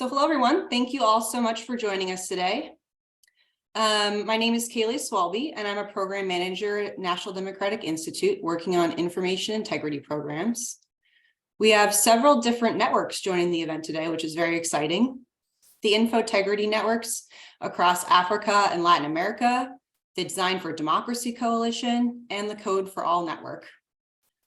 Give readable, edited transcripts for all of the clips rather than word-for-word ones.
So hello, everyone. Thank you all so much for joining us today. My name is Kaylee Swalby, and I'm a program manager at National Democratic Institute working on information integrity programs. We have several different networks joining the event today, which is very exciting. The Info-Tegrity networks across Africa and Latin America, the Design for Democracy Coalition, and the Code for All network.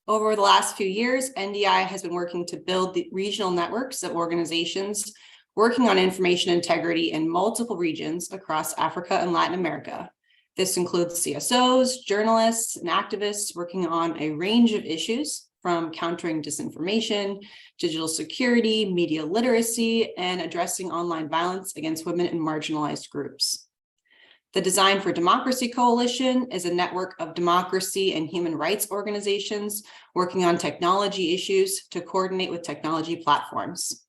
Over the last few years, NDI has been working to build the regional networks of organizations working on information integrity in multiple regions across Africa and Latin America. This includes CSOs, journalists, and activists working on a range of issues from countering disinformation, digital security, media literacy, and addressing online violence against women and marginalized groups. The Design for Democracy Coalition is a network of democracy and human rights organizations working on technology issues to coordinate with technology platforms.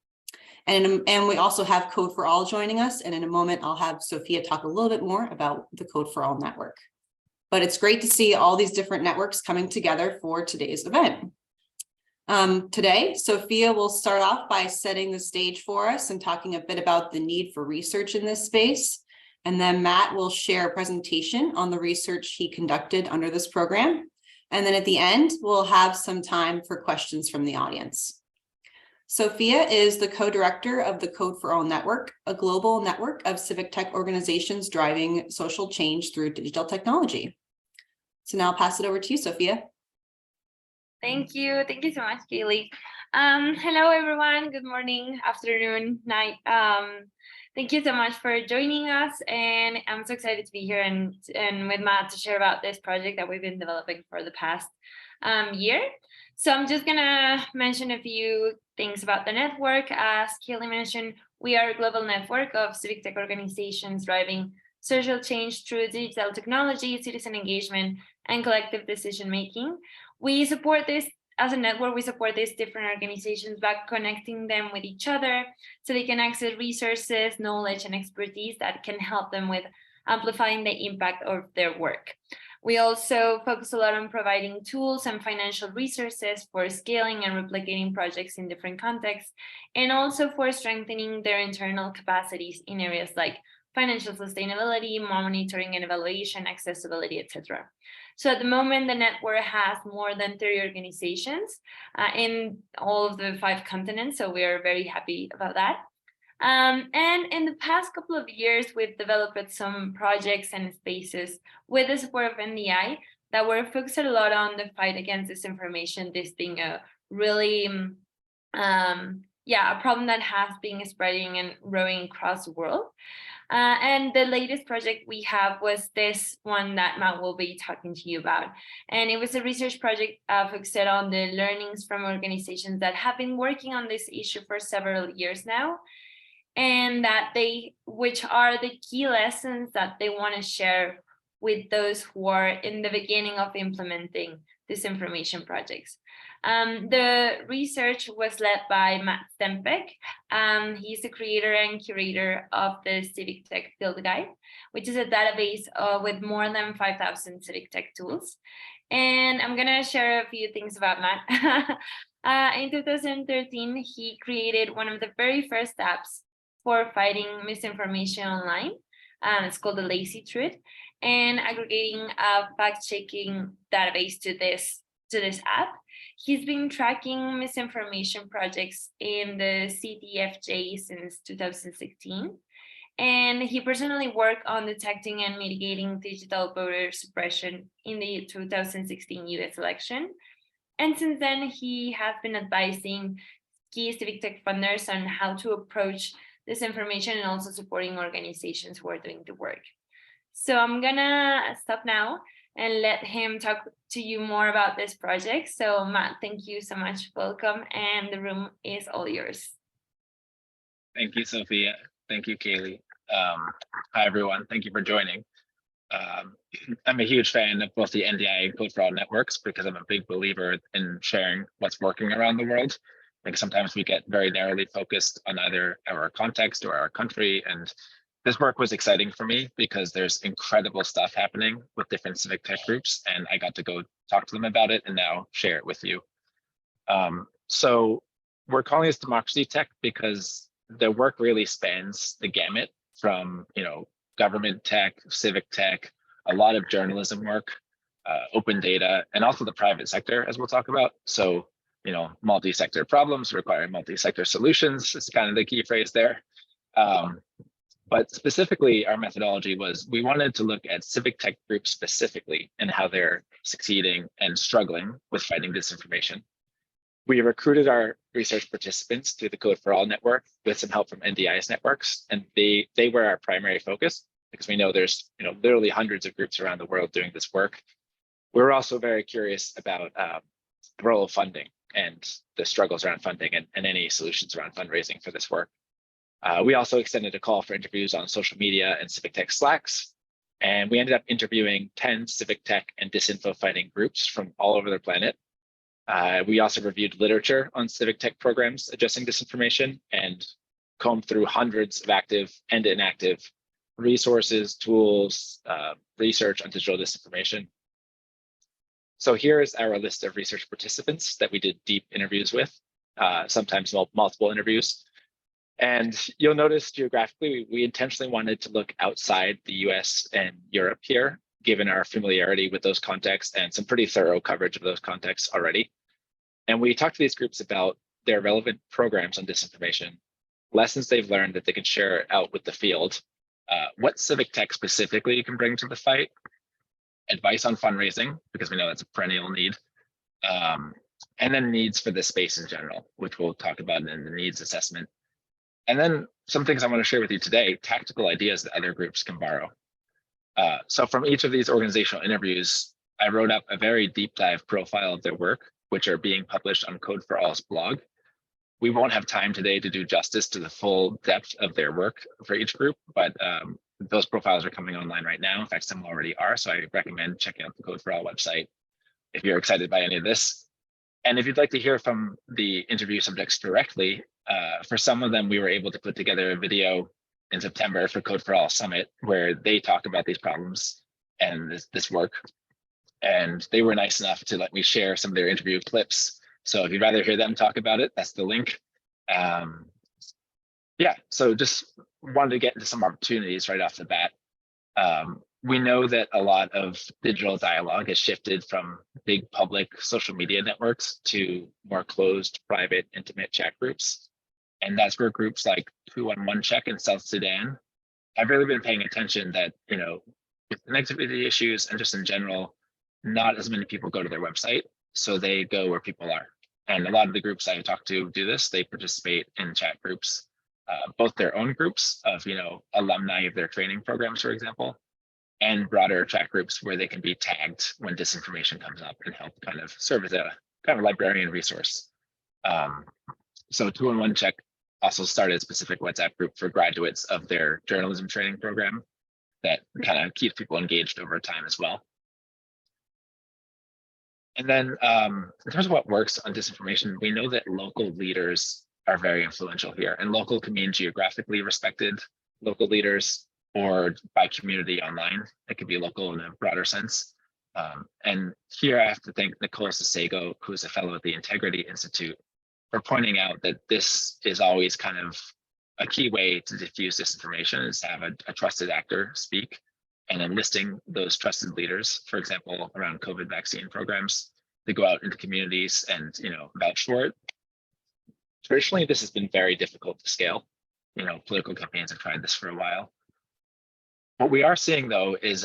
And we also have Code for All joining us. And in a moment, I'll have Sophia talk a little bit more about the Code for All network. But it's great to see all these different networks coming together for today's event. Today, Sophia will start off by setting the stage for us and talking a bit about the need for research in this space. And then Matt will share a presentation on the research he conducted under this program. And then at the end, we'll have some time for questions from the audience. Sophia is the co-director of the Code for All Network, a global network of civic tech organizations driving social change through digital technology. So now I'll pass it over to you, Sophia. Thank you. Thank you so much, Kaylee. Hello, everyone. Good morning, afternoon, night. Thank you so much for joining us. And I'm so excited to be here and with Matt to share about this project that we've been developing for the past year. So I'm just going to mention a few things about the network. As Kaylee mentioned, we are a global network of civic tech organizations driving social change through digital technology, citizen engagement, and collective decision-making. We support this as a network. We support these different organizations by connecting them with each other so they can access resources, knowledge, and expertise that can help them with amplifying the impact of their work. We also focus a lot on providing tools and financial resources for scaling and replicating projects in different contexts, and also for strengthening their internal capacities in areas like financial sustainability, monitoring and evaluation, accessibility, etc. So at the moment, the network has more than 30 organizations in all of the 5 continents. So we are very happy about that. And in the past couple of years, we've developed some projects and spaces with the support of NDI that were focused a lot on the fight against disinformation, this being a really, a problem that has been spreading and growing across the world. And the latest project we have was this one that Matt will be talking to you about. And it was a research project focused on the learnings from organizations that have been working on this issue for several years now, and which are the key lessons that they want to share with those who are in the beginning of implementing disinformation projects. The research was led by Matt Stempek. He's the creator and curator of the Civic Tech Field Guide, which is a database with more than 5,000 civic tech tools. And I'm going to share a few things about Matt. In 2013, he created one of the very first apps for fighting misinformation online. It's called the Lazy Truth, and aggregating a fact-checking database to this app. He's been tracking misinformation projects in the CTFJ since 2016, and he personally worked on detecting and mitigating digital voter suppression in the 2016 US election. And since then, he has been advising key civic tech funders on how to approach disinformation and also supporting organizations who are doing the work. So I'm gonna stop now and let him talk to you more about this project. So Matt, thank you so much. Welcome, and the room is all yours. Thank you, Sophia. Thank you, Kaylee. Hi, everyone. Thank you for joining. I'm a huge fan of both the NDI and Code for All networks because I'm a big believer in sharing what's working around the world. I think sometimes we get very narrowly focused on either our context or our country, and this work was exciting for me because there's incredible stuff happening with different civic tech groups, and I got to go talk to them about it and now share it with you. So we're calling this democracy tech because the work really spans the gamut from, government tech, civic tech, a lot of journalism work, open data, and also the private sector, as we'll talk about. So, multi-sector problems require multi-sector solutions is kind of the key phrase there. But specifically, our methodology was we wanted to look at civic tech groups specifically and how they're succeeding and struggling with fighting disinformation. We recruited our research participants through the Code for All network with some help from NDI's networks, and they were our primary focus because we know there's literally hundreds of groups around the world doing this work. We're also very curious about the role of funding and the struggles around funding and any solutions around fundraising for this work. We also extended a call for interviews on social media and civic tech Slacks, and we ended up interviewing 10 civic tech and disinfo fighting groups from all over the planet. We also reviewed literature on civic tech programs addressing disinformation and combed through hundreds of active and inactive resources, tools, research on digital disinformation. So here is our list of research participants that we did deep interviews with, sometimes multiple interviews. And you'll notice geographically, we intentionally wanted to look outside the US and Europe here, given our familiarity with those contexts and some pretty thorough coverage of those contexts already. And we talked to these groups about their relevant programs on disinformation, lessons they've learned that they can share out with the field, what civic tech specifically you can bring to the fight, advice on fundraising, because we know that's a perennial need, and then needs for this space in general, which we'll talk about in the needs assessment. And then some things I want to share with you today, tactical ideas that other groups can borrow. So from each of these organizational interviews, I wrote up a very deep dive profile of their work, which are being published on Code for All's blog. We won't have time today to do justice to the full depth of their work for each group, but those profiles are coming online right now. In fact, some already are, so I recommend checking out the Code for All website if you're excited by any of this. And if you'd like to hear from the interview subjects directly, for some of them, we were able to put together a video in September for Code for All Summit, where they talk about these problems and this work. And they were nice enough to let me share some of their interview clips. So if you'd rather hear them talk about it, that's the link. Yeah, so just wanted to get into some opportunities right off the bat. We know that a lot of digital dialogue has shifted from big public social media networks to more closed, private, intimate chat groups. And that's where groups like 211 Check in South Sudan have really been paying attention that, with connectivity issues and just in general, not as many people go to their website. So they go where people are. And a lot of the groups I talk to do this. They participate in chat groups, both their own groups of, alumni of their training programs, for example, and broader chat groups where they can be tagged when disinformation comes up and help kind of serve as a kind of librarian resource. So 211 Check also started a specific WhatsApp group for graduates of their journalism training program that kind of keeps people engaged over time as well. And then in terms of what works on disinformation, we know that local leaders are very influential here, and local can mean geographically respected local leaders or by community online. It could be local in a broader sense. And here I have to thank Nicole Sisego, who's a fellow at the Integrity Institute, for pointing out that this is always kind of a key way to diffuse disinformation is to have a trusted actor speak and enlisting those trusted leaders, for example, around COVID vaccine programs, to go out into communities and vouch for it. Traditionally, this has been very difficult to scale. Political campaigns have tried this for a while. What we are seeing, though, is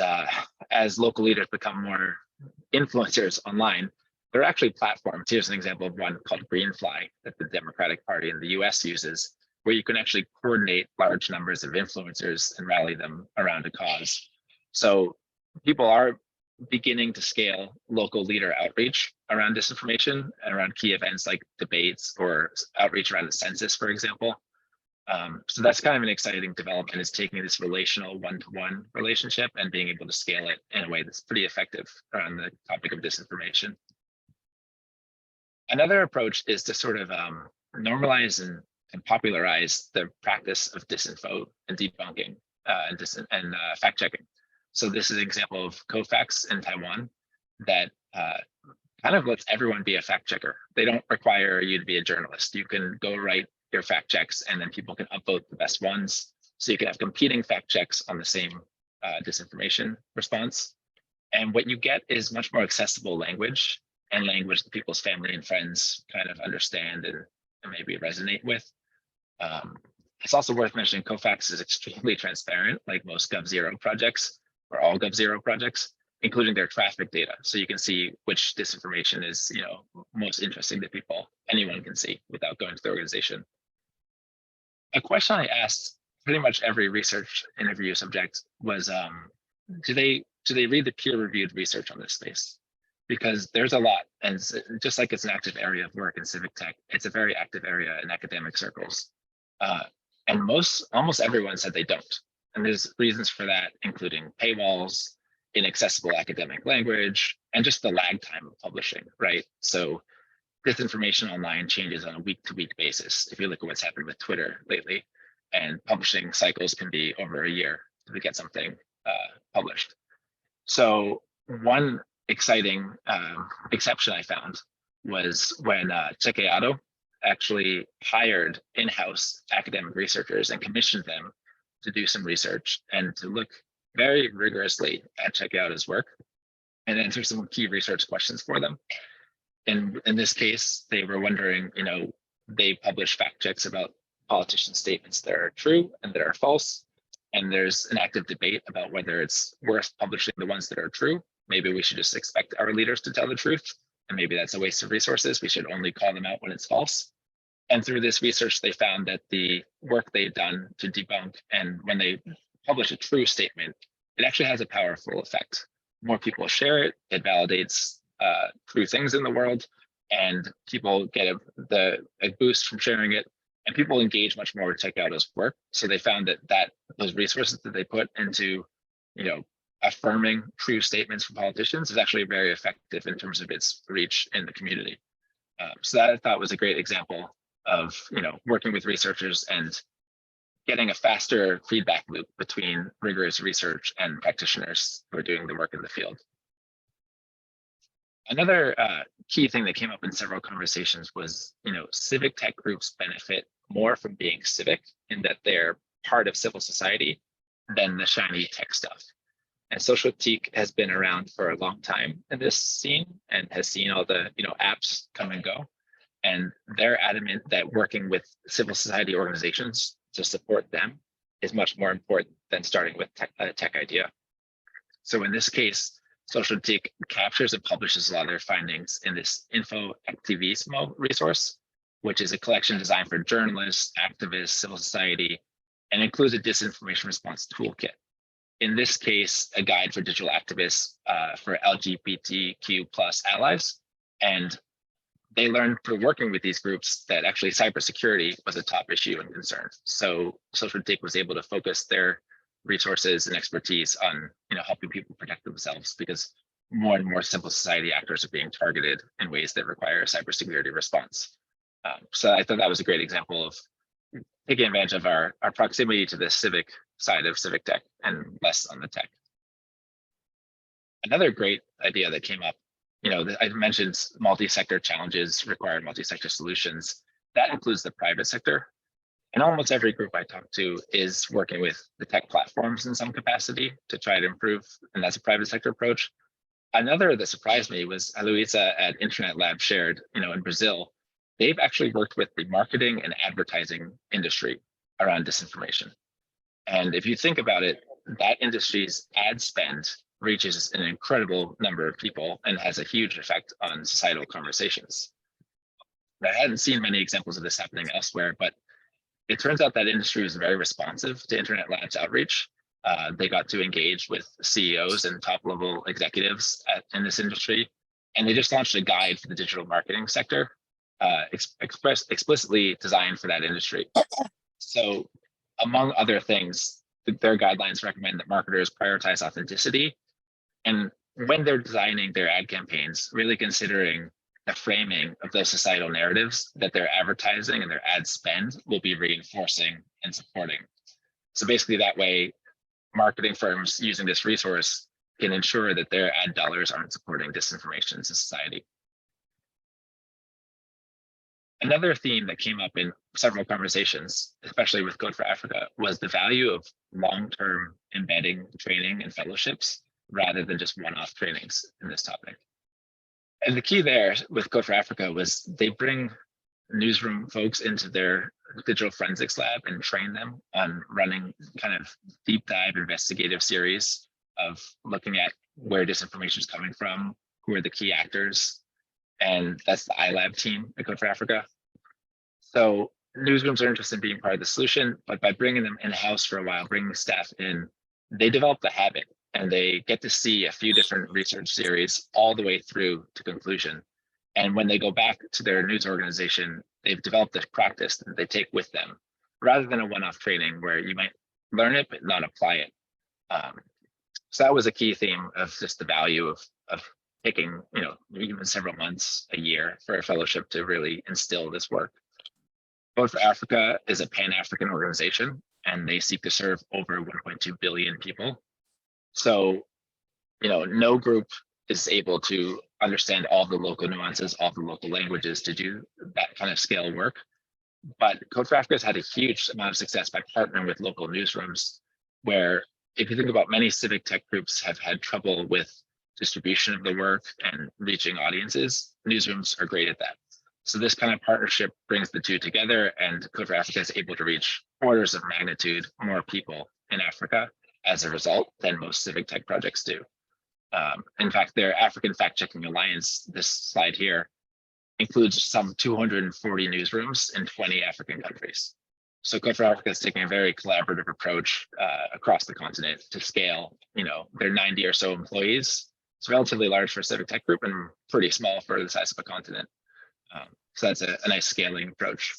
as local leaders become more influencers online, there are actually platforms. Here's an example of one called Greenfly that the Democratic Party in the US uses, where you can actually coordinate large numbers of influencers and rally them around a cause. So people are beginning to scale local leader outreach around disinformation and around key events like debates or outreach around the census, for example. So that's kind of an exciting development, is taking this relational one-to-one relationship and being able to scale it in a way that's pretty effective around the topic of disinformation. Another approach is to sort of normalize and popularize the practice of disinfo and debunking and fact checking. So this is an example of Kofax in Taiwan that kind of lets everyone be a fact checker. They don't require you to be a journalist. You can go write your fact checks, and then people can upvote the best ones. So you can have competing fact checks on the same disinformation response. And what you get is much more accessible language, and language that people's family and friends kind of understand and maybe resonate with. It's also worth mentioning Kofax is extremely transparent, like most GovZero projects, or all GovZero projects, including their traffic data. So you can see which disinformation is, most interesting to people. Anyone can see without going to the organization. A question I asked pretty much every research interview subject was, do they read the peer-reviewed research on this space? Because there's a lot, and just like it's an active area of work in civic tech, it's a very active area in academic circles. And almost everyone said they don't. And there's reasons for that, including paywalls, inaccessible academic language, and just the lag time of publishing, right? So disinformation online changes on a week-to-week basis. If you look at what's happened with Twitter lately, and publishing cycles can be over a year to get something published. So one exciting exception I found was when Chequeado actually hired in-house academic researchers and commissioned them to do some research and to look very rigorously at Chequeado's work and answer some key research questions for them. In this case, they were wondering, they publish fact checks about politician statements that are true and that are false. And there's an active debate about whether it's worth publishing the ones that are true. Maybe we should just expect our leaders to tell the truth. And maybe that's a waste of resources. We should only call them out when it's false. And through this research, they found that the work they've done to debunk, and when they publish a true statement, it actually has a powerful effect. More people share it, it validates true things in the world, and people get a boost from sharing it, and people engage much more with Chequeado's work. So they found that those resources that they put into, affirming true statements from politicians is actually very effective in terms of its reach in the community. So that I thought was a great example of working with researchers and getting a faster feedback loop between rigorous research and practitioners who are doing the work in the field. Another key thing that came up in several conversations was, civic tech groups benefit more from being civic in that they're part of civil society than the shiny tech stuff. And Socialtique has been around for a long time in this scene and has seen all the apps come and go. And they're adamant that working with civil society organizations to support them is much more important than starting with a tech idea. So in this case, Socialtique captures and publishes a lot of their findings in this Info Activismo resource, which is a collection designed for journalists, activists, civil society, and includes a disinformation response toolkit. In this case, a guide for digital activists for LGBTQ+ allies. And they learned through working with these groups that actually cybersecurity was a top issue and concern. So Socialtique was able to focus their resources and expertise on helping people protect themselves, because more and more civil society actors are being targeted in ways that require a cybersecurity response. So I thought that was a great example of taking advantage of our proximity to the civic side of civic tech and less on the tech. Another great idea that came up, I mentioned multi-sector challenges require multi-sector solutions. That includes the private sector. And almost every group I talk to is working with the tech platforms in some capacity to try to improve, and that's a private sector approach. Another that surprised me was Luisa at Internet Lab shared, in Brazil, they've actually worked with the marketing and advertising industry around disinformation. And if you think about it, that industry's ad spend reaches an incredible number of people and has a huge effect on societal conversations. I hadn't seen many examples of this happening elsewhere, but it turns out that industry is very responsive to Internet Lab's outreach. They got to engage with CEOs and top-level executives in this industry, and they just launched a guide for the digital marketing sector, explicitly designed for that industry. So, among other things, their guidelines recommend that marketers prioritize authenticity, and when they're designing their ad campaigns, really considering the framing of those societal narratives that their advertising and their ad spend will be reinforcing and supporting. So basically that way, marketing firms using this resource can ensure that their ad dollars aren't supporting disinformation in society. Another theme that came up in several conversations, especially with Code for Africa, was the value of long-term embedding training and fellowships rather than just one-off trainings in this topic. And the key there with Code for Africa was they bring newsroom folks into their digital forensics lab and train them on running kind of deep dive investigative series of looking at where disinformation is coming from, who are the key actors, and that's the iLab team at Code for Africa. So newsrooms are interested in being part of the solution, but by bringing them in-house for a while, bringing staff in, they develop the habit and they get to see a few different research series all the way through to conclusion. And when they go back to their news organization, they've developed this practice that they take with them, rather than a one-off training where you might learn it but not apply it. So that was a key theme of just the value of taking, even several months, a year for a fellowship to really instill this work. Code for Africa is a Pan-African organization, and they seek to serve over 1.2 billion people. So, no group is able to understand all the local nuances, all the local languages to do that kind of scale work. But Code for Africa has had a huge amount of success by partnering with local newsrooms, where if you think about, many civic tech groups have had trouble with distribution of the work and reaching audiences. Newsrooms are great at that. So this kind of partnership brings the two together, and Code for Africa is able to reach orders of magnitude more people in Africa as a result than most civic tech projects do. In fact, their African Fact-Checking Alliance, this slide here, includes some 240 newsrooms in 20 African countries. So Code for Africa is taking a very collaborative approach across the continent to scale. They're 90 or so employees. It's relatively large for a civic tech group and pretty small for the size of a continent. So that's a nice scaling approach.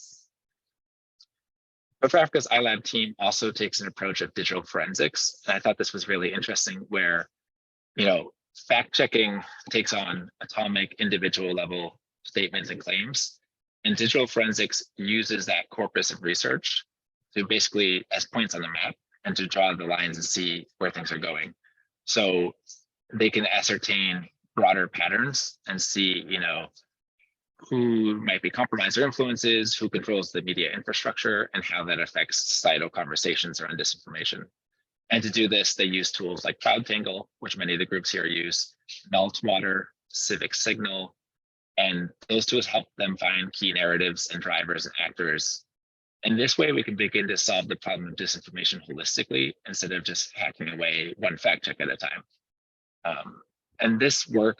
Code for Africa's iLab team also takes an approach of digital forensics. And I thought this was really interesting, where fact checking takes on atomic individual level statements and claims, and digital forensics uses that corpus of research to basically as points on the map and to draw the lines and see where things are going. So they can ascertain broader patterns and see, who might be compromised or influences, who controls the media infrastructure, and how that affects societal conversations around disinformation. And to do this, they use tools like CloudTangle, which many of the groups here use, Meltwater, Civic Signal, and those tools help them find key narratives and drivers and actors. And this way, we can begin to solve the problem of disinformation holistically instead of just hacking away one fact check at a time. And this work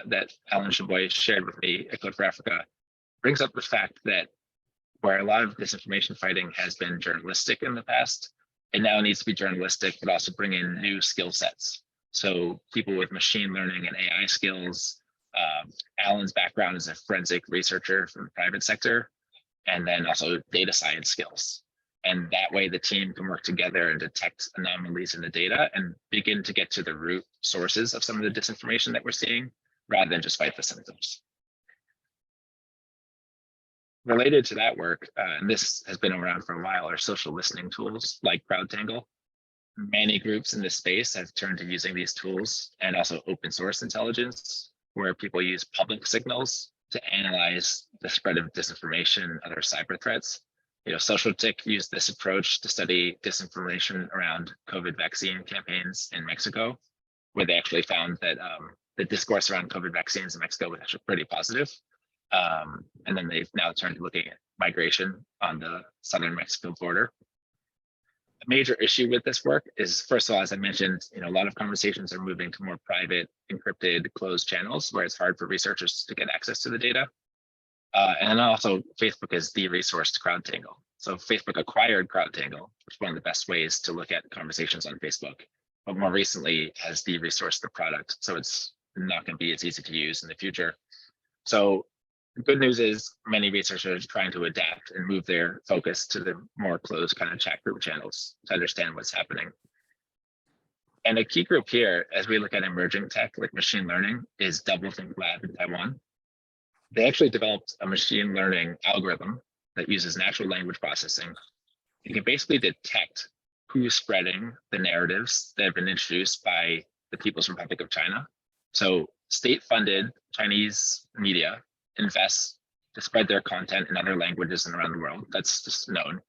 that Alan Chaboy shared with me at Code for Africa brings up the fact that where a lot of disinformation fighting has been journalistic in the past, it now needs to be journalistic, but also bring in new skill sets. So people with machine learning and AI skills. Alan's background is a forensic researcher from the private sector, and then also data science skills. And that way the team can work together and detect anomalies in the data and begin to get to the root sources of some of the disinformation that we're seeing, rather than just fight the symptoms. Related to that work, and this has been around for a while, are social listening tools like CrowdTangle. Many groups in this space have turned to using these tools, and also open source intelligence, where people use public signals to analyze the spread of disinformation and other cyber threats. Social Tick used this approach to study disinformation around COVID vaccine campaigns in Mexico, where they actually found that the discourse around COVID vaccines in Mexico was actually pretty positive. And then they've now turned to looking at migration on the southern Mexico border. A major issue with this work is, first of all, as I mentioned, a lot of conversations are moving to more private, encrypted, closed channels where it's hard for researchers to get access to the data. And then also Facebook is de-resourced CrowdTangle. So Facebook acquired CrowdTangle, which is one of the best ways to look at conversations on Facebook, but more recently has de-resourced the product. So it's not going to be as easy to use in the future. So the good news is many researchers are trying to adapt and move their focus to the more closed kind of chat group channels to understand what's happening. And a key group here, as we look at emerging tech like machine learning, is DoubleThink Lab in Taiwan. They actually developed a machine learning algorithm that uses natural language processing. It can basically detect who's spreading the narratives that have been introduced by the People's Republic of China. So state-funded Chinese media invests to spread their content in other languages and around the world. That's just known.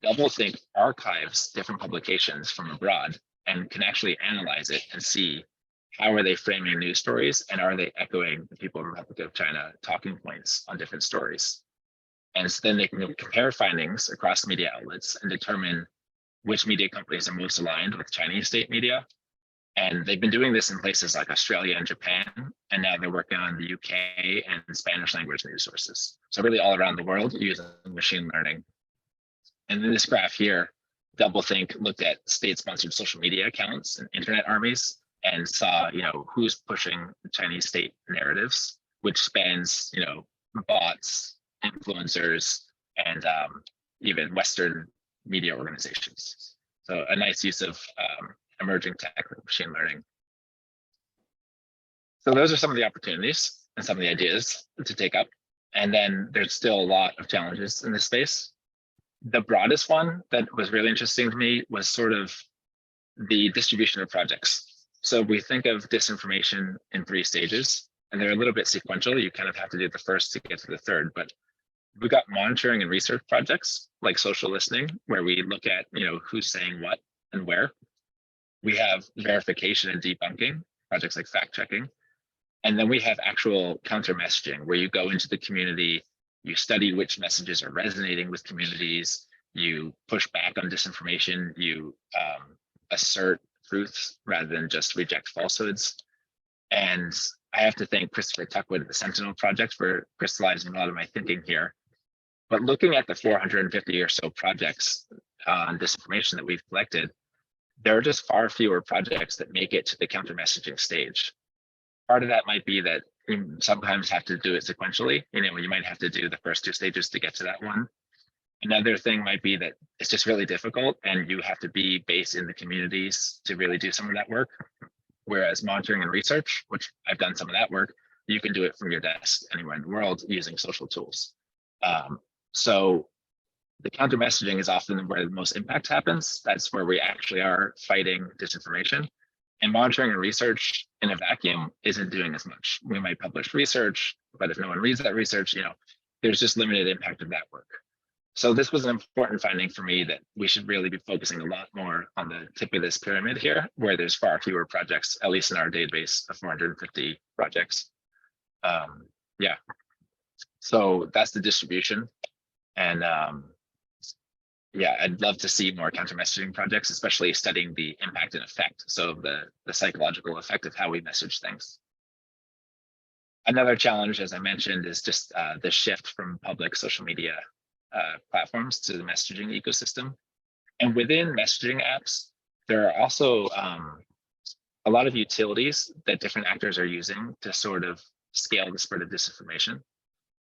DoubleThink archives different publications from abroad and can actually analyze it and see how are they framing news stories and are they echoing the People of the Republic of China talking points on different stories. And so then they can compare findings across media outlets and determine which media companies are most aligned with Chinese state media. And they've been doing this in places like Australia and Japan, and now they're working on the UK and Spanish language news sources. So really all around the world using machine learning. And in this graph here, DoubleThink looked at state-sponsored social media accounts and internet armies and saw, who's pushing Chinese state narratives, which spans, bots, influencers, and even Western media organizations. So a nice use of emerging tech like machine learning. So those are some of the opportunities and some of the ideas to take up. And then there's still a lot of challenges in this space. The broadest one that was really interesting to me was sort of the distribution of projects. So we think of disinformation in 3 stages, and they're a little bit sequential. You kind of have to do the first to get to the third, but we've got monitoring and research projects like social listening, where we look at, who's saying what and where. We have verification and debunking, projects like fact checking. And then we have actual counter messaging, where you go into the community, you study which messages are resonating with communities, you push back on disinformation, you assert truths rather than just reject falsehoods. And I have to thank Christopher Tuckwood at the Sentinel Project for crystallizing a lot of my thinking here. But looking at the 450 or so projects on disinformation that we've collected, there are just far fewer projects that make it to the counter messaging stage. Part of that might be that you sometimes have to do it sequentially. You might have to do the first 2 stages to get to that one. Another thing might be that it's just really difficult and you have to be based in the communities to really do some of that work. Whereas monitoring and research, which I've done some of that work, you can do it from your desk anywhere in the world using social tools. So the counter messaging is often where the most impact happens. That's where we actually are fighting disinformation. And monitoring and research in a vacuum isn't doing as much. We might publish research, but if no one reads that research, there's just limited impact of that work. So this was an important finding for me, that we should really be focusing a lot more on the tip of this pyramid here, where there's far fewer projects, at least in our database of 450 projects. Yeah, so that's the distribution. And yeah, I'd love to see more counter messaging projects, especially studying the impact and effect. So the psychological effect of how we message things. Another challenge, as I mentioned, is just the shift from public social media platforms to the messaging ecosystem. And within messaging apps, there are also a lot of utilities that different actors are using to sort of scale the spread of disinformation.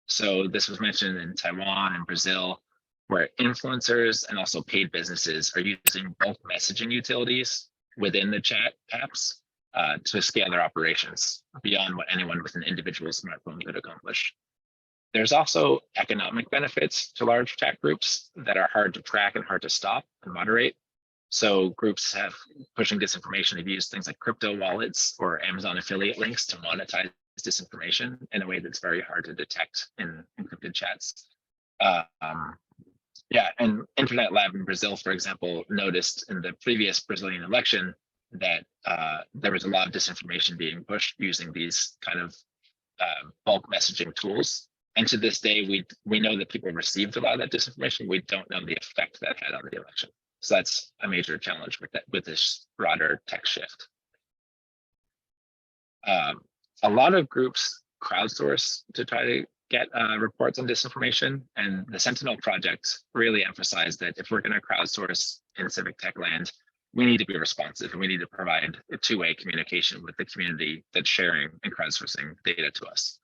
So this was mentioned in Taiwan and Brazil, where influencers and also paid businesses are using bulk messaging utilities within the chat apps to scale their operations beyond what anyone with an individual smartphone could accomplish. There's also economic benefits to large chat groups that are hard to track and hard to stop and moderate. So groups have pushing disinformation have used things like crypto wallets or Amazon affiliate links to monetize disinformation in a way that's very hard to detect in encrypted chats. Yeah, and Internet Lab in Brazil, for example, noticed in the previous Brazilian election that there was a lot of disinformation being pushed using these kind of bulk messaging tools. And to this day, we know that people received a lot of that disinformation. We don't know the effect that had on the election. So that's a major challenge with this broader tech shift. A lot of groups crowdsource to try to get reports on disinformation, and the Sentinel Project really emphasized that if we're going to crowdsource in civic tech land, we need to be responsive and we need to provide a two-way communication with the community that's sharing and crowdsourcing data to us.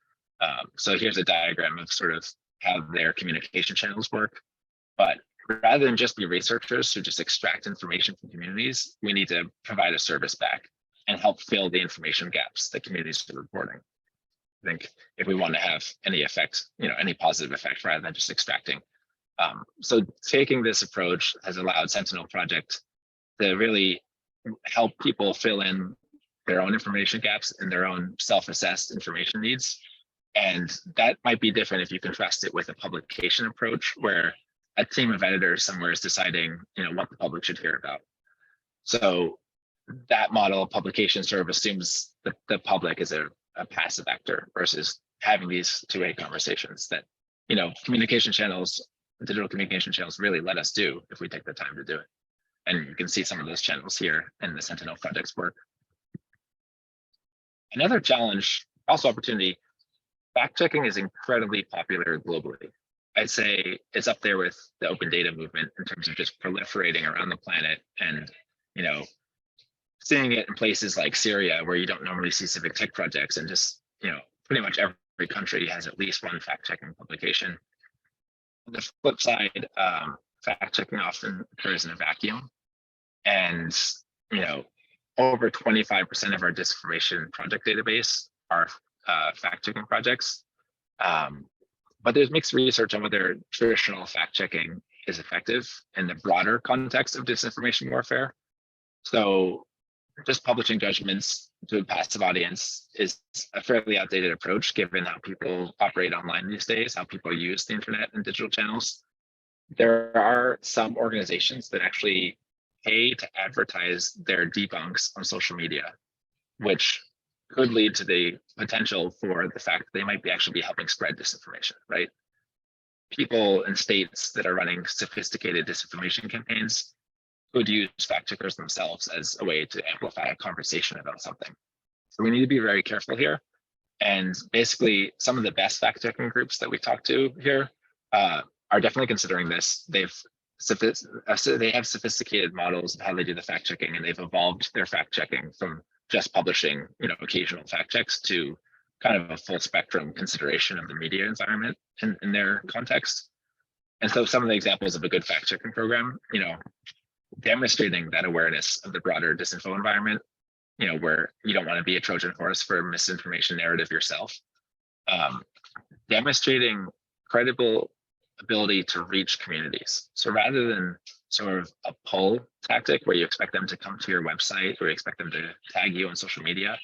So here's a diagram of sort of how their communication channels work. But rather than just be researchers who just extract information from communities, we need to provide a service back and help fill the information gaps that communities are reporting. I think if we want to have any effect, any positive effect rather than just extracting. So taking this approach has allowed Sentinel Project to really help people fill in their own information gaps and their own self-assessed information needs. And that might be different if you contrast it with a publication approach where a team of editors somewhere is deciding, what the public should hear about. So that model of publication sort of assumes that the public is a passive actor versus having these two-way conversations that, communication channels, digital communication channels really let us do if we take the time to do it. And you can see some of those channels here in the Sentinel Project's work. Another challenge, also opportunity, fact-checking is incredibly popular globally. I'd say it's up there with the open data movement in terms of just proliferating around the planet and, seeing it in places like Syria where you don't normally see civic tech projects, and just, pretty much every country has at least one fact-checking publication. On the flip side, fact-checking often occurs in a vacuum. And, over 25% of our disinformation project database are fact-checking projects. But there's mixed research on whether traditional fact-checking is effective in the broader context of disinformation warfare. So just publishing judgments to a passive audience is a fairly outdated approach, given how people operate online these days, how people use the internet and digital channels. There are some organizations that actually pay to advertise their debunks on social media, which could lead to the potential for the fact that they might actually be helping spread disinformation, right? People in states that are running sophisticated disinformation campaigns could use fact checkers themselves as a way to amplify a conversation about something. So we need to be very careful here. And basically, some of the best fact checking groups that we talk to here are definitely considering this. They have sophisticated models of how they do the fact checking, and they've evolved their fact checking from just publishing, occasional fact checks to kind of a full spectrum consideration of the media environment in their context. And so some of the examples of a good fact checking program, demonstrating that awareness of the broader disinfo environment, where you don't want to be a Trojan horse for a misinformation narrative yourself. Demonstrating credible ability to reach communities. So rather than sort of a pull tactic where you expect them to come to your website or you expect them to tag you on social media,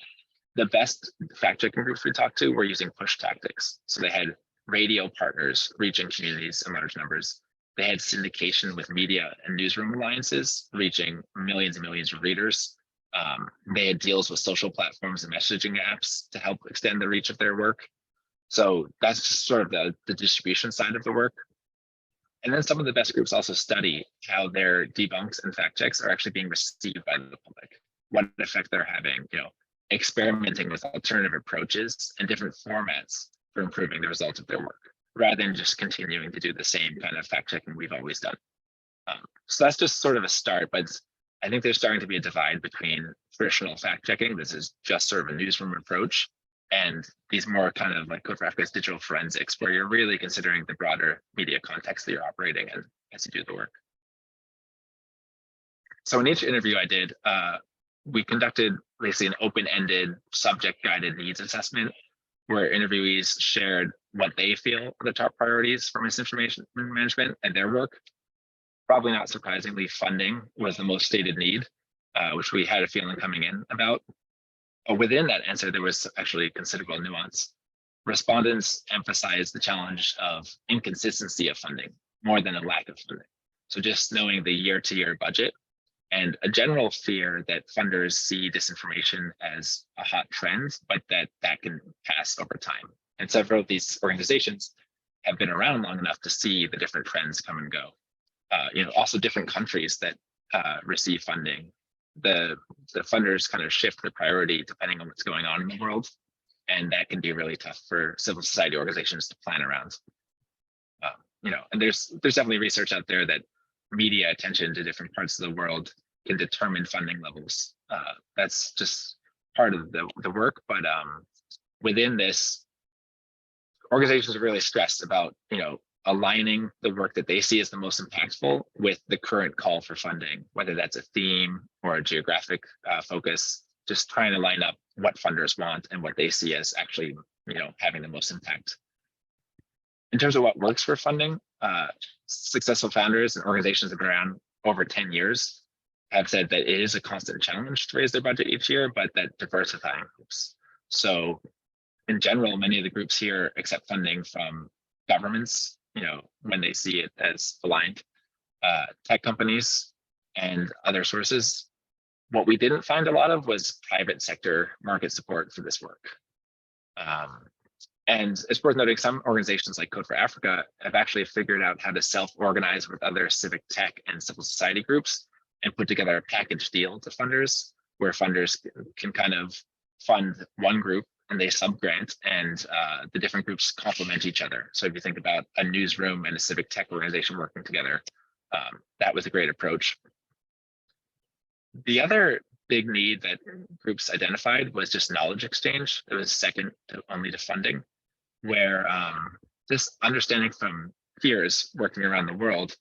the best fact-checking groups we talked to were using push tactics. So they had radio partners reaching communities in large numbers. They had syndication with media and newsroom alliances reaching millions and millions of readers. They had deals with social platforms and messaging apps to help extend the reach of their work. So that's just sort of the distribution side of the work. And then some of the best groups also study how their debunks and fact checks are actually being received by the public, what effect they're having, experimenting with alternative approaches and different formats for improving the results of their work, rather than just continuing to do the same kind of fact checking we've always done. So that's just sort of a start, but I think there's starting to be a divide between traditional fact checking. This is just sort of a newsroom approach, and these more kind of like Cliff Rathke's digital forensics, where you're really considering the broader media context that you're operating in as you do the work. So in each interview I did, we conducted basically an open-ended subject-guided needs assessment where interviewees shared what they feel are the top priorities for misinformation management and their work. Probably not surprisingly, funding was the most stated need, which we had a feeling coming in about. But within that answer, there was actually considerable nuance. Respondents emphasized the challenge of inconsistency of funding more than a lack of funding. So just knowing the year-to-year budget, and a general fear that funders see disinformation as a hot trend, but that can pass over time. And several of these organizations have been around long enough to see the different trends come and go. Also different countries that receive funding, the funders kind of shift the priority depending on what's going on in the world. And that can be really tough for civil society organizations to plan around. And there's definitely research out there that media attention to different parts of the world can determine funding levels. That's just part of the work, but within this, organizations are really stressed about aligning the work that they see as the most impactful with the current call for funding, whether that's a theme or a geographic focus, just trying to line up what funders want and what they see as actually having the most impact. In terms of what works for funding, successful founders and organizations that have been around over 10 years have said that it is a constant challenge to raise their budget each year, but that diversifying helps. So in general, many of the groups here accept funding from governments, when they see it as aligned, tech companies, and other sources. What we didn't find a lot of was private sector market support for this work. And it's worth noting some organizations like Code for Africa have actually figured out how to self-organize with other civic tech and civil society groups and put together a package deal to funders, where funders can kind of fund one group and they sub-grant, and the different groups complement each other. So if you think about a newsroom and a civic tech organization working together, that was a great approach. The other big need that groups identified was just knowledge exchange. It was second only to funding, where just understanding from peers working around the world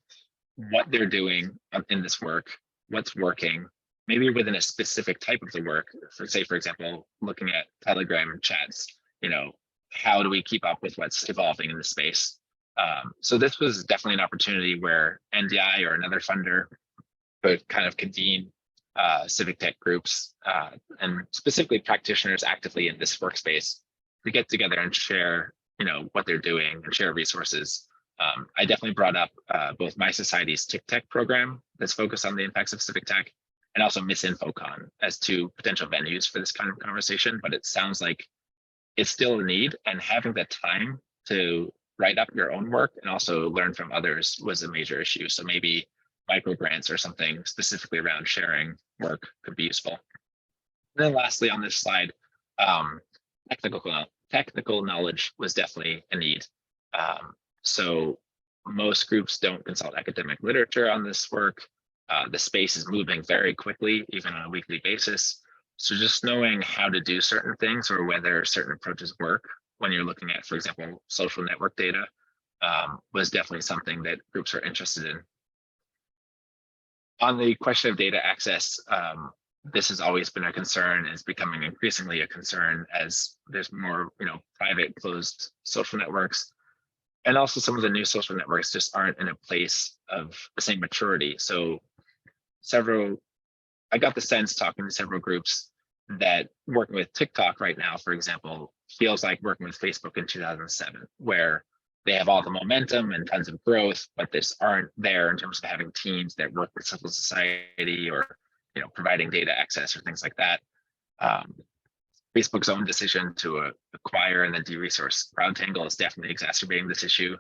what they're doing in this work, what's working, maybe within a specific type of the work. For example, looking at Telegram chats, how do we keep up with what's evolving in the space? So this was definitely an opportunity where NDI or another funder could kind of convene civic tech groups and specifically practitioners actively in this workspace to get together and share, what they're doing and share resources. I definitely brought up both My Society's TIC-Tech program that's focused on the impacts of civic tech, and also MisInfoCon as two potential venues for this kind of conversation. But it sounds like it's still a need, and having the time to write up your own work and also learn from others was a major issue. So maybe micro grants or something specifically around sharing work could be useful. And then lastly on this slide, technical knowledge was definitely a need. So most groups don't consult academic literature on this work. The space is moving very quickly, even on a weekly basis. So just knowing how to do certain things or whether certain approaches work when you're looking at, for example, social network data, was definitely something that groups are interested in. On the question of data access, this has always been a concern and is becoming increasingly a concern as there's more, private closed social networks. And also some of the new social networks just aren't in a place of the same maturity. So I got the sense talking to several groups that working with TikTok right now, for example, feels like working with Facebook in 2007, where they have all the momentum and tons of growth, but this aren't there in terms of having teams that work with civil society or, providing data access or things like that. Facebook's own decision to acquire and then de-resource CrowdTangle is definitely exacerbating this issue.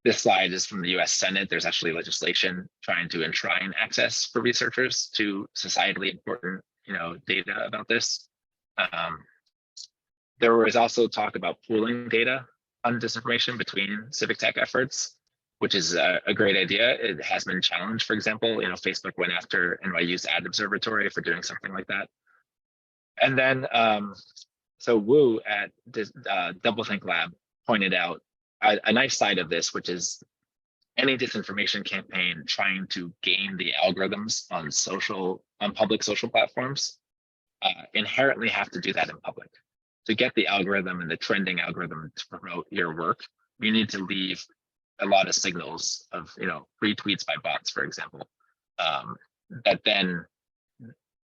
This slide is from the US Senate. There's actually legislation trying to enshrine access for researchers to societally important, data about this. There was also talk about pooling data on disinformation between civic tech efforts, which is a great idea. It has been challenged. For example, Facebook went after NYU's Ad Observatory for doing something like that. And then, so Wu at Doublethink Lab pointed out a nice side of this, which is any disinformation campaign trying to game the algorithms on public social platforms inherently have to do that in public. To get the algorithm and the trending algorithm to promote your work, you need to leave a lot of signals of, retweets by bots, for example, that then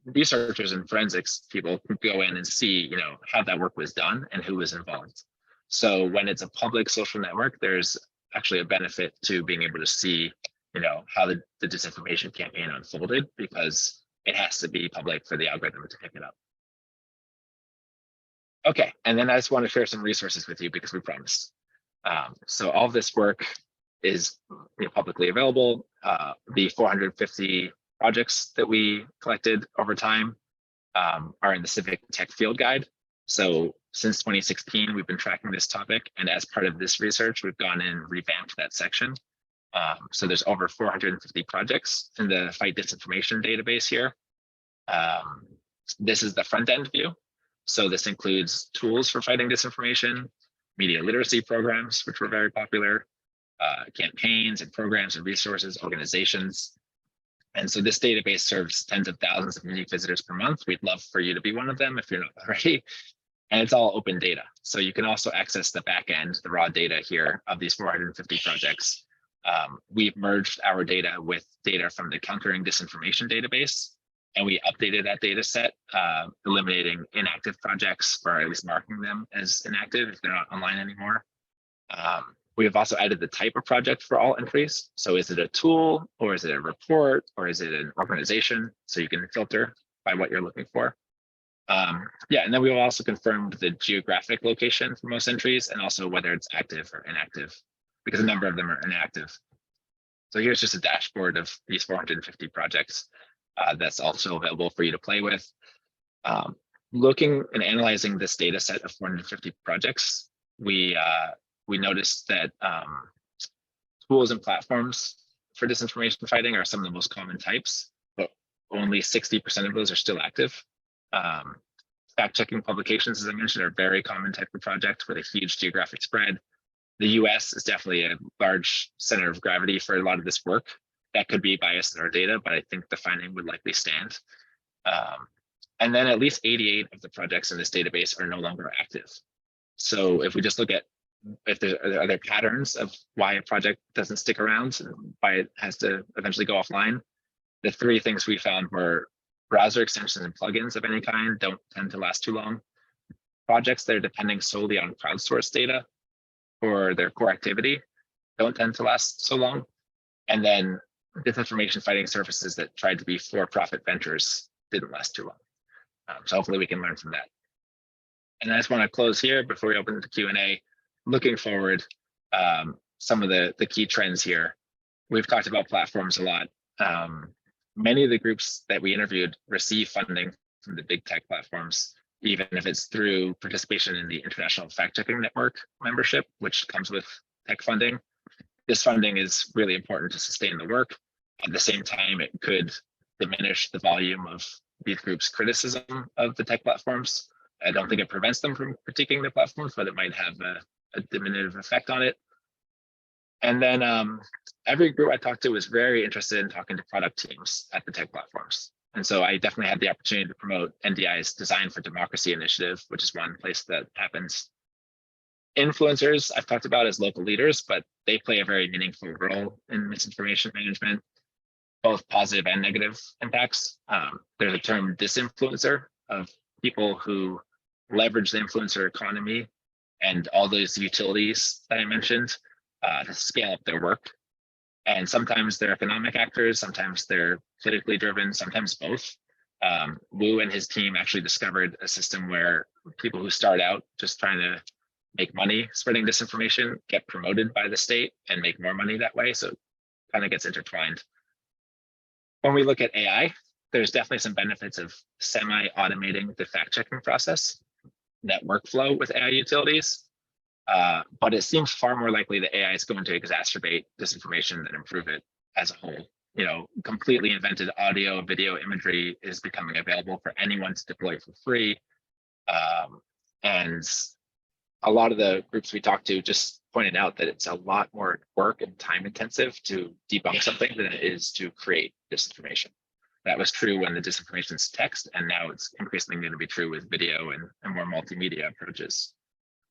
researchers and forensics people can go in and see, how that work was done and who was involved. So when it's a public social network, there's actually a benefit to being able to see, how the disinformation campaign unfolded, because it has to be public for the algorithm to pick it up. Okay, and then I just want to share some resources with you because we promised. So all of this work is publicly available. The 450 projects that we collected over time are in the Civic Tech Field Guide. So since 2016, we've been tracking this topic. And as part of this research, we've gone in and revamped that section. So there's over 450 projects in the Fight Disinformation database here. This is the front end view. So this includes tools for fighting disinformation, media literacy programs, which were very popular, campaigns and programs and resources, organizations. And so this database serves tens of thousands of unique visitors per month. We'd love for you to be one of them if you're not already. And it's all open data. So you can also access the back end, the raw data here of these 450 projects. We've merged our data with data from the Countering Disinformation database. and we updated that data set, eliminating inactive projects, or at least marking them as inactive if they're not online anymore. We have also added the type of project for all entries. So is it a tool, or is it a report, or is it an organization? So you can filter by what you're looking for. Yeah, and then we will also confirm the geographic location for most entries, and also whether it's active or inactive, because a number of them are inactive. So here's just a dashboard of these 450 projects that's also available for you to play with. Looking and analyzing this data set of 450 projects, we noticed that tools and platforms for disinformation fighting are some of the most common types, but only 60% of those are still active. Fact-checking publications, as I mentioned, are a very common type of project with a huge geographic spread. The US is definitely a large center of gravity for a lot of this work. That could be biased in our data, but I think the finding would likely stand. And then at least 88 of the projects in this database are no longer active. So if we just look at if there are there patterns of why a project doesn't stick around and why it has to eventually go offline, the three things we found were browser extensions and plugins of any kind don't tend to last too long. Projects that are depending solely on crowdsourced data for their core activity don't tend to last so long. And then disinformation fighting services that tried to be for-profit ventures didn't last too long. So hopefully we can learn from that. And I just want to close here before we open the Q&A. Looking forward, some of the key trends here. We've talked about platforms a lot. Many of the groups that we interviewed receive funding from the big tech platforms, even if it's through participation in the International Fact-Checking Network membership, which comes with tech funding. This funding is really important to sustain the work. At the same time, it could diminish the volume of these groups' criticism of the tech platforms. I don't think it prevents them from critiquing the platforms, but it might have a diminutive effect on it. And then every group I talked to was very interested in talking to product teams at the tech platforms. And so I definitely had the opportunity to promote NDI's Design for Democracy initiative, which is one place that happens. Influencers I've talked about as local leaders, but they play a very meaningful role in misinformation management, both positive and negative impacts. There's a term disinfluencer of people who leverage the influencer economy and all those utilities that I mentioned to scale up their work. And sometimes they're economic actors, sometimes they're politically driven, sometimes both. Wu and his team actually discovered a system where people who start out just trying to make money spreading disinformation get promoted by the state and make more money that way. So it kind of gets intertwined. When we look at AI, there's definitely some benefits of semi-automating the fact-checking process, that workflow with AI utilities. But it seems far more likely that AI is going to exacerbate disinformation than improve it as a whole. You know, completely invented audio, video, imagery is becoming available for anyone to deploy for free. And a lot of the groups we talked to just pointed out that it's a lot more work and time intensive to debunk something than it is to create disinformation. That was true when the disinformation is text, and now it's increasingly going to be true with video and more multimedia approaches.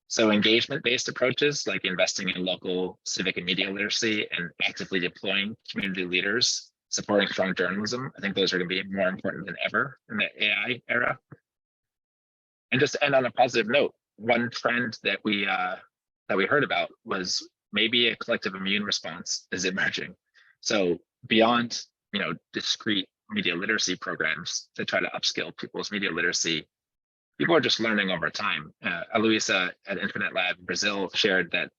So engagement-based approaches like investing in local civic and media literacy and actively deploying community leaders, supporting strong journalism, I think those are going to be more important than ever in the AI era. And just to end on a positive note, one trend that we heard about was maybe a collective immune response is emerging. So beyond, you know, discrete media literacy programs to try to upskill people's media literacy, people are just learning over time. Aloisa at Internet Lab in Brazil shared that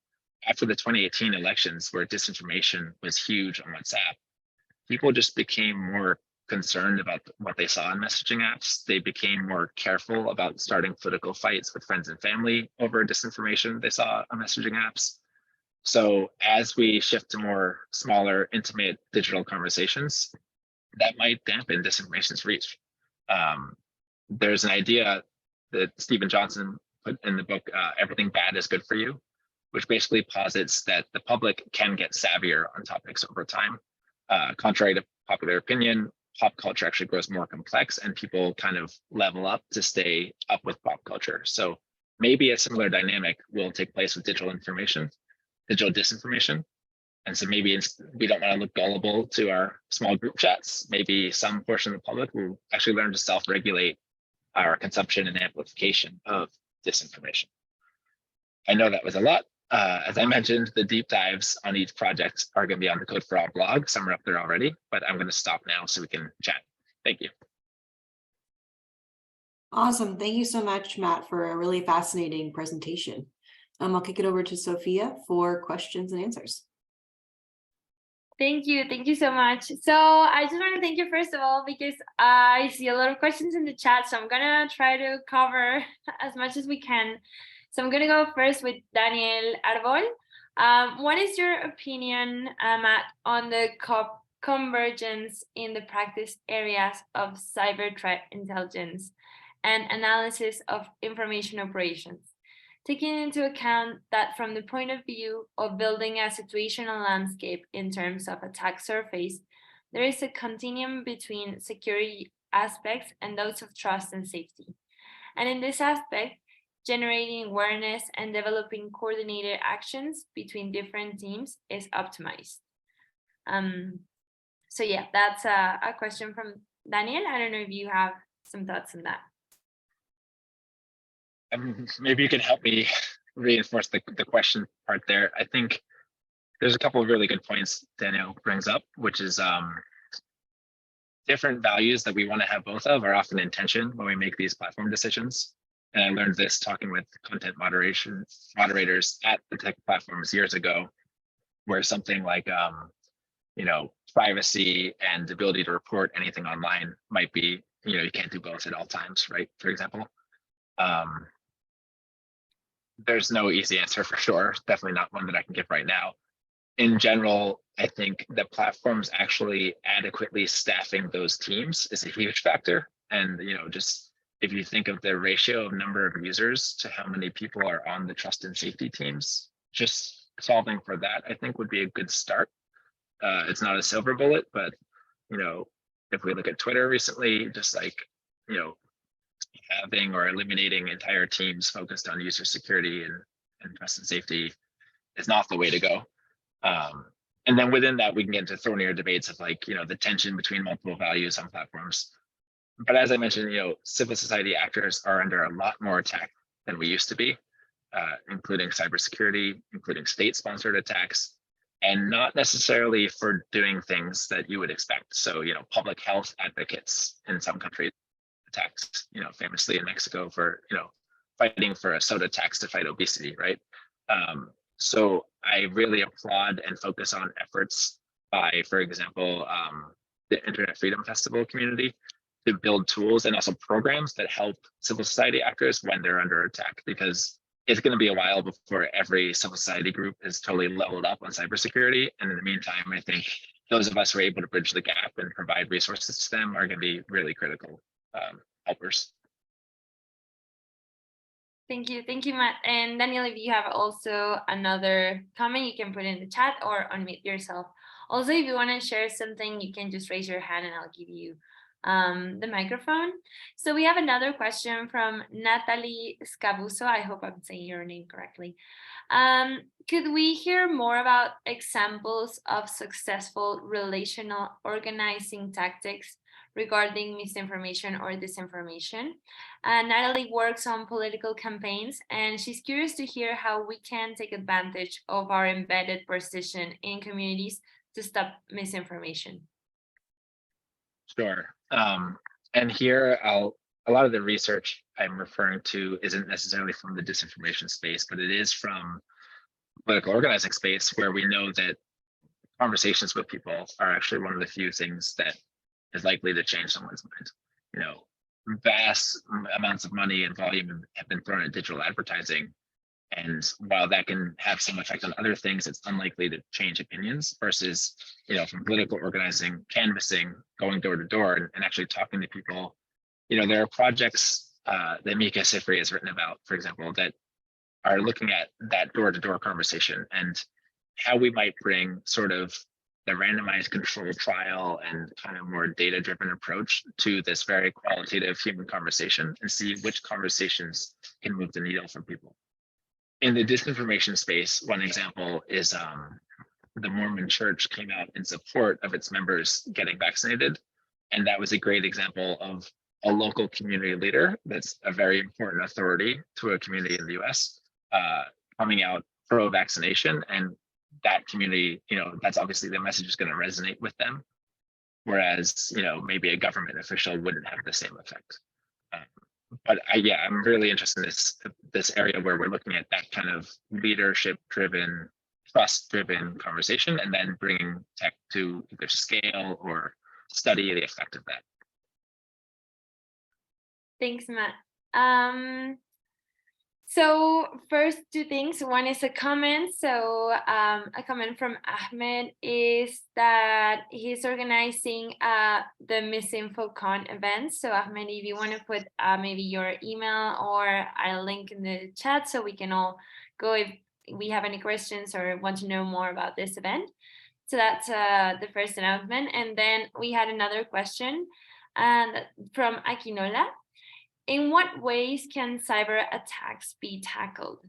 after the 2018 elections, where disinformation was huge on WhatsApp, people just became more concerned about what they saw in messaging apps. They became more careful about starting political fights with friends and family over disinformation they saw on messaging apps. So as we shift to more smaller, intimate digital conversations, that might dampen disinformation's reach. There's an idea that Stephen Johnson put in the book, Everything Bad is Good for You, which basically posits that the public can get savvier on topics over time. Contrary to popular opinion, pop culture actually grows more complex and people kind of level up to stay up with pop culture. So maybe a similar dynamic will take place with digital disinformation. And so maybe we don't want to look gullible to our small group chats. Maybe some portion of the public will actually learn to self-regulate our consumption and amplification of disinformation. I know that was a lot. As I mentioned, the deep dives on each project are going to be on the Code for All blog. Some are up there already, but I'm going to stop now so we can chat. Thank you. Awesome. Thank you so much, Matt, for a really fascinating presentation. I'll kick it over to Sophia for questions and answers. Thank you. Thank you so much. So I just want to thank you, first of all, because I see a lot of questions in the chat. So I'm going to try to cover as much as we can. So I'm going to go first with Daniel Arbol. What is your opinion, Matt, on the convergence in the practice areas of cyber threat intelligence and analysis of information operations? Taking into account that from the point of view of building a situational landscape in terms of attack surface, there is a continuum between security aspects and those of trust and safety. And in this aspect, generating awareness and developing coordinated actions between different teams is optimized. So yeah, that's a question from Daniel. I don't know if you have some thoughts on that. Maybe you can help me reinforce the question part there. I think there's a couple of really good points Daniel brings up, which is different values that we want to have both of are often in tension when we make these platform decisions. And I learned this talking with content moderators at the tech platforms years ago, where something like privacy and the ability to report anything online might be, you can't do both at all times, right? For example. There's no easy answer for sure. Definitely not one that I can give right now. In general, I think the platforms actually adequately staffing those teams is a huge factor. And just if you think of the ratio of number of users to how many people are on the trust and safety teams, just solving for that, I think would be a good start. It's not a silver bullet, but if we look at Twitter recently, just like having or eliminating entire teams focused on user security and trust and safety is not the way to go. And then within that, we can get into thornier debates of the tension between multiple values on platforms. But as I mentioned, civil society actors are under a lot more attack than we used to be, including cybersecurity, including state-sponsored attacks, and not necessarily for doing things that you would expect. So, public health advocates in some countries attacks, famously in Mexico for, fighting for a soda tax to fight obesity, right? So I really applaud and focus on efforts by, for example, the Internet Freedom Festival community to build tools and also programs that help civil society actors when they're under attack, because it's going to be a while before every civil society group is totally leveled up on cybersecurity. And in the meantime, I think those of us who are able to bridge the gap and provide resources to them are going to be really critical helpers. Thank you, Matt. And Daniel, if you have also another comment, you can put in the chat or unmute yourself. Also, if you want to share something, you can just raise your hand and I'll give you the microphone. So we have another question from Natalie Scabuso. I hope I'm saying your name correctly. Could we hear more about examples of successful relational organizing tactics regarding misinformation or disinformation? Natalie works on political campaigns, and she's curious to hear how we can take advantage of our embedded position in communities to stop misinformation. Sure. And here, a lot of the research I'm referring to isn't necessarily from the disinformation space, but it is from political organizing space, where we know that conversations with people are actually one of the few things that is likely to change someone's mind. Vast amounts of money and volume have been thrown at digital advertising. And while that can have some effect on other things, it's unlikely to change opinions versus, from political organizing, canvassing, going door to door and actually talking to people. There are projects that Mika Sifry has written about, for example, that are looking at that door to door conversation and how we might bring sort of the randomized controlled trial and kind of more data-driven approach to this very qualitative human conversation and see which conversations can move the needle for people. In the disinformation space, one example is the Mormon Church came out in support of its members getting vaccinated. And that was a great example of a local community leader that's a very important authority to a community in the US coming out pro-vaccination. And that community, that's obviously the message is going to resonate with them. Whereas, maybe a government official wouldn't have the same effect. But I'm really interested in this area where we're looking at that kind of leadership-driven, trust-driven conversation, and then bringing tech to either scale or study the effect of that. Thanks, Matt. So first two things. One is a comment. So a comment from Ahmed is that he's organizing the MisinfoCon event. So Ahmed, if you want to put maybe your email or a link in the chat so we can all go if we have any questions or want to know more about this event. So that's the first announcement. And then we had another question from Akinola. In what ways can cyber attacks be tackled?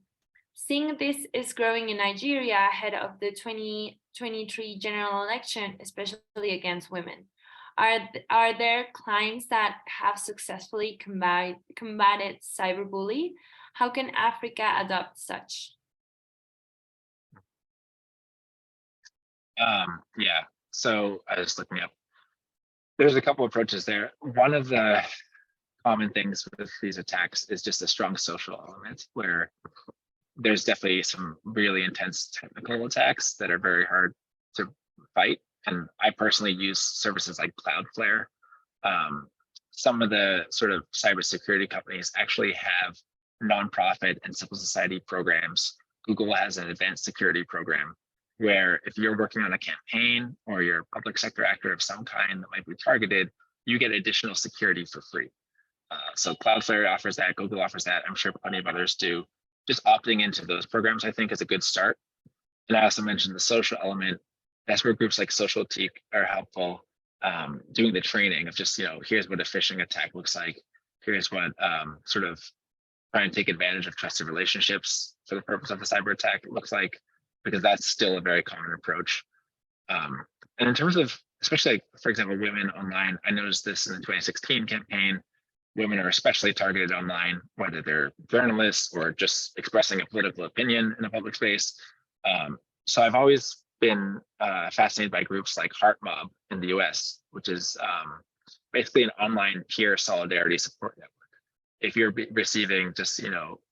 Seeing this is growing in Nigeria ahead of the 2023 general election, especially against women. Are there clients that have successfully combated cyberbullying? How can Africa adopt such? So I was looking up. There's a couple approaches there. One of the common things with these attacks is just a strong social element where there's definitely some really intense technical attacks that are very hard to fight. And I personally use services like Cloudflare. Some of the sort of cybersecurity companies actually have nonprofit and civil society programs. Google has an advanced security program where if you're working on a campaign or you're a public sector actor of some kind that might be targeted, you get additional security for free. So Cloudflare offers that, Google offers that, I'm sure plenty of others do. Just opting into those programs, I think, is a good start. And I also mentioned the social element. That's where groups like SocialTeek are helpful, doing the training of just, here's what a phishing attack looks like. Here's what sort of trying to take advantage of trusted relationships for the purpose of a cyber attack looks like, because that's still a very common approach. And in terms of, especially like, for example, women online, I noticed this in the 2016 campaign. Women are especially targeted online, whether they're journalists or just expressing a political opinion in a public space. So I've always been fascinated by groups like HeartMob in the US, which is basically an online peer solidarity support network. If you're receiving just,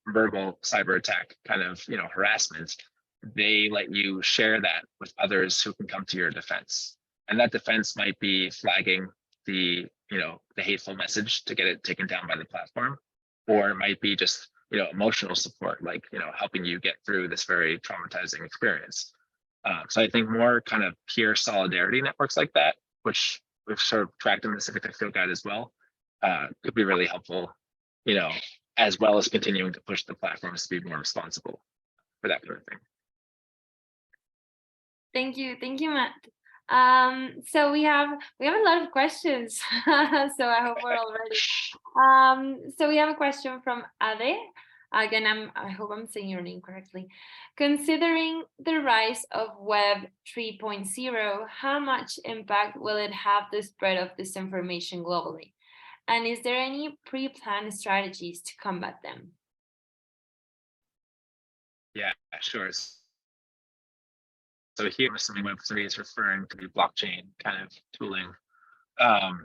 verbal cyber attack kind of, harassment, they let you share that with others who can come to your defense. And that defense might be flagging the hateful message to get it taken down by the platform, or it might be just, emotional support, like, helping you get through this very traumatizing experience. So I think more kind of peer solidarity networks like that, which we've sort of tracked in the Civic Tech Field Guide as well, could be really helpful, as well as continuing to push the platforms to be more responsible for that kind of thing. Thank you, Matt. So we have a lot of questions. So I hope we're all ready. So we have a question from Ade. Again, I hope I'm saying your name correctly. Considering the rise of Web 3.0, how much impact will it have the spread of disinformation globally? And is there any pre-planned strategies to combat them? Yeah, sure. So here, I'm assuming Web3 is referring to the blockchain kind of tooling. I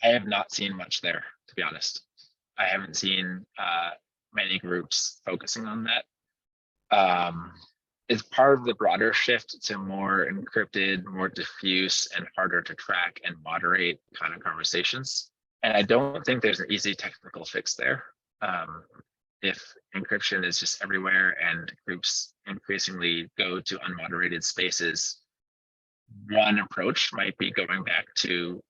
have not seen much there, to be honest. I haven't seen many groups focusing on that. It's part of the broader shift to more encrypted, more diffuse, and harder to track and moderate kind of conversations. And I don't think there's an easy technical fix there. If encryption is just everywhere and groups increasingly go to unmoderated spaces, one approach might be going back to,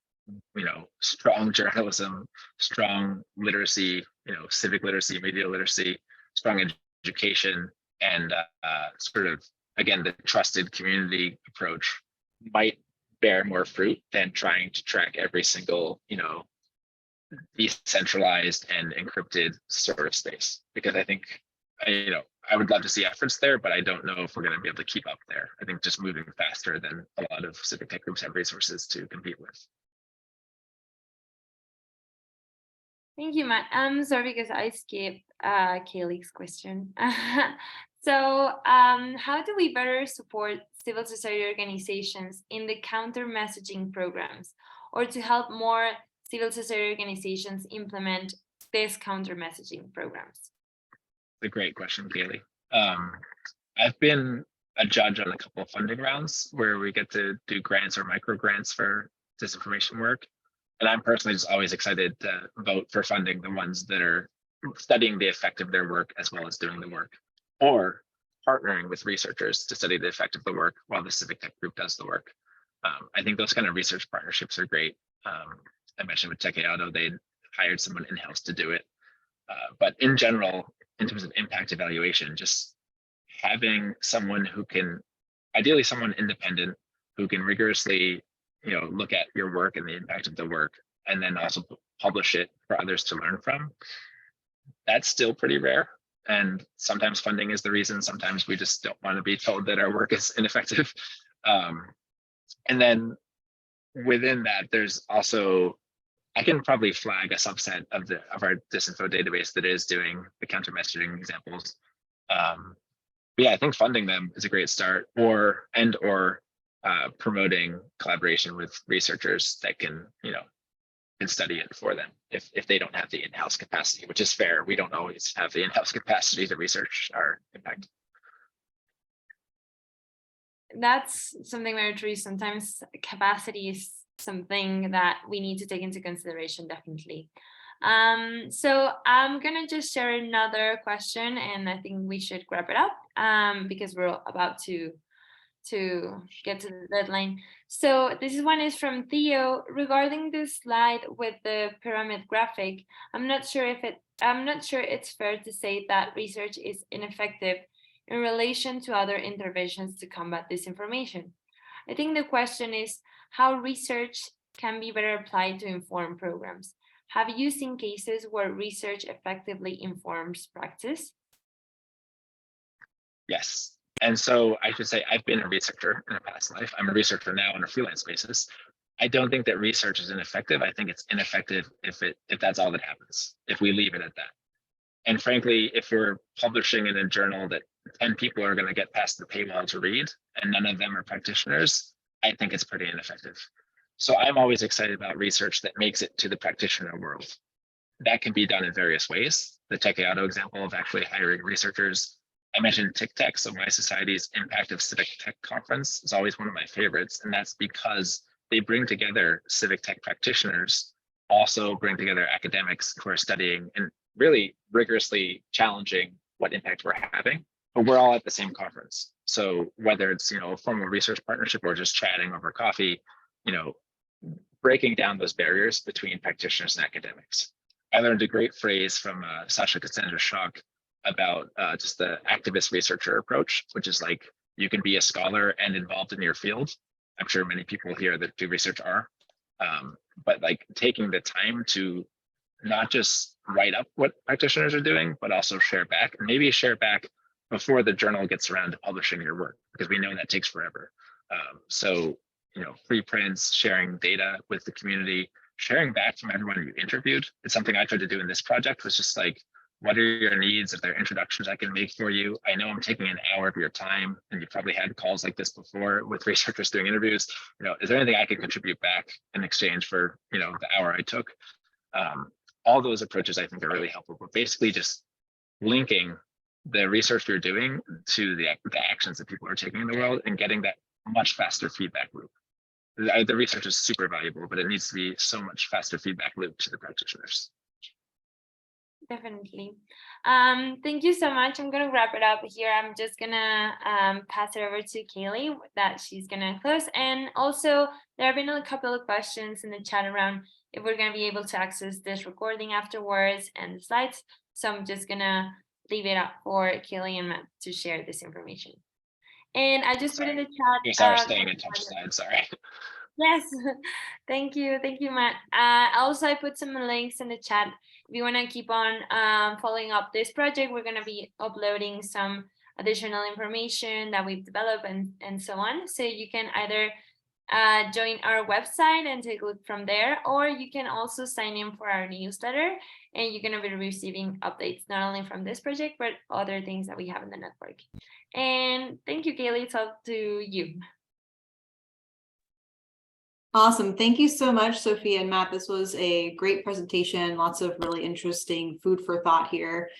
strong journalism, strong literacy, civic literacy, media literacy, strong education, and sort of, again, the trusted community approach might bear more fruit than trying to track every single, decentralized and encrypted sort of space, because I think, I would love to see efforts there, but I don't know if we're going to be able to keep up there. I think just moving faster than a lot of civic tech groups have resources to compete with. Thank you, Matt. I'm sorry because I skipped Kaylee's question. So how do we better support civil society organizations in the counter messaging programs, or to help more civil society organizations implement these counter messaging programs? It's a great question, Kaylee. I've been a judge on a couple of funding rounds where we get to do grants or micro grants for disinformation work. And I'm personally just always excited to vote for funding the ones that are studying the effect of their work as well as doing the work, or partnering with researchers to study the effect of the work while the civic tech group does the work. I think those kind of research partnerships are great. I mentioned with Techeado, they hired someone in-house to do it. But in general, in terms of impact evaluation, just having someone who can, ideally someone independent, who can rigorously, look at your work and the impact of the work, and then also publish it for others to learn from. That's still pretty rare. And sometimes funding is the reason. Sometimes we just don't want to be told that our work is ineffective. And then within that, there's also, I can probably flag a subset of our disinfo database that is doing the counter messaging examples. But yeah, I think funding them is a great start, or promoting collaboration with researchers that can study it for them if they don't have the in-house capacity, which is fair. We don't always have the in-house capacity to research our impact. That's something very true. Sometimes capacity is something that we need to take into consideration, definitely. So I'm gonna just share another question, and I think we should wrap it up because we're about to get to the deadline. So this one is from Theo regarding this slide with the pyramid graphic. I'm not sure it's fair to say that research is ineffective in relation to other interventions to combat disinformation. I think the question is how research can be better applied to inform programs. Have you seen cases where research effectively informs practice? Yes. And so I should say I've been a researcher in a past life. I'm a researcher now on a freelance basis. I don't think that research is ineffective. I think it's ineffective if that's all that happens, if we leave it at that. And frankly, if we're publishing in a journal that 10 people are going to get past the paywall to read and none of them are practitioners, I think it's pretty ineffective. So I'm always excited about research that makes it to the practitioner world. That can be done in various ways. The Techeado example of actually hiring researchers. I mentioned TICTeC, so My Society's Impact of Civic Tech Conference is always one of my favorites, and that's because they bring together civic tech practitioners, also bring together academics who are studying and really rigorously challenging what impact we're having, but we're all at the same conference. So whether it's a formal research partnership or just chatting over coffee, breaking down those barriers between practitioners and academics. I learned a great phrase from Sasha Cassandra-Schock about just the activist researcher approach, which is like, you can be a scholar and involved in your field. I'm sure many people here that do research are, but like taking the time to not just write up what practitioners are doing, but also share back, and maybe share back before the journal gets around to publishing your work, because we know that takes forever. So, preprints, sharing data with the community, sharing back from everyone you interviewed. It's something I tried to do in this project, was just like, what are your needs? If there are introductions I can make for you? I know I'm taking an hour of your time, and you probably had calls like this before with researchers doing interviews. Is there anything I can contribute back in exchange for, the hour I took? All those approaches I think are really helpful, but basically just linking the research you're doing to the actions that people are taking in the world and getting that much faster feedback loop. The research is super valuable, but it needs to be so much faster feedback loop to the practitioners. Definitely. Thank you so much. I'm going to wrap it up here. I'm just going to pass it over to Kaylee that she's going to close. And also, there have been a couple of questions in the chat around if we're going to be able to access this recording afterwards and the slides. So I'm just going to leave it up for Kaylee and Matt to share this information. And I just put in the chat. Yes, I was staying in touch slide, sorry. Yes, thank you, Matt. Also, I put some links in the chat. If you want to keep on following up this project, we're going to be uploading some additional information that we've developed and so on. So you can either join our website and take a look from there, or you can also sign in for our newsletter, and you're going to be receiving updates not only from this project, but other things that we have in the network. And thank you, Kaylee. Talk to you. Awesome. Thank you so much, Sophia and Matt. This was a great presentation. Lots of really interesting food for thought here.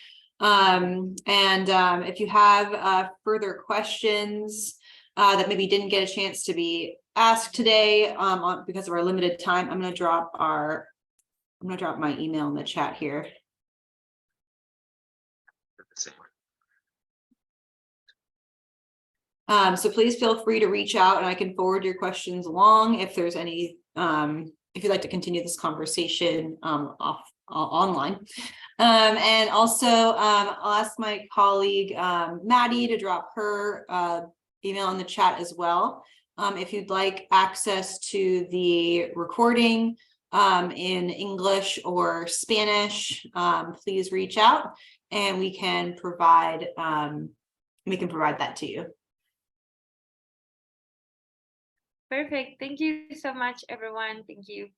If you have further questions that maybe didn't get a chance to be asked today because of our limited time, I'm going to drop my email in the chat here. So please feel free to reach out and I can forward your questions along if there's any, if you'd like to continue this conversation online. And also I'll ask my colleague Maddie to drop her email in the chat as well. If you'd like access to the recording in English or Spanish, please reach out and we can provide that to you. Perfect. Thank you so much, everyone. Thank you.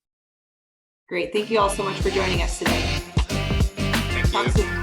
Great. Thank you all so much for joining us today. Thank you. Talk soon.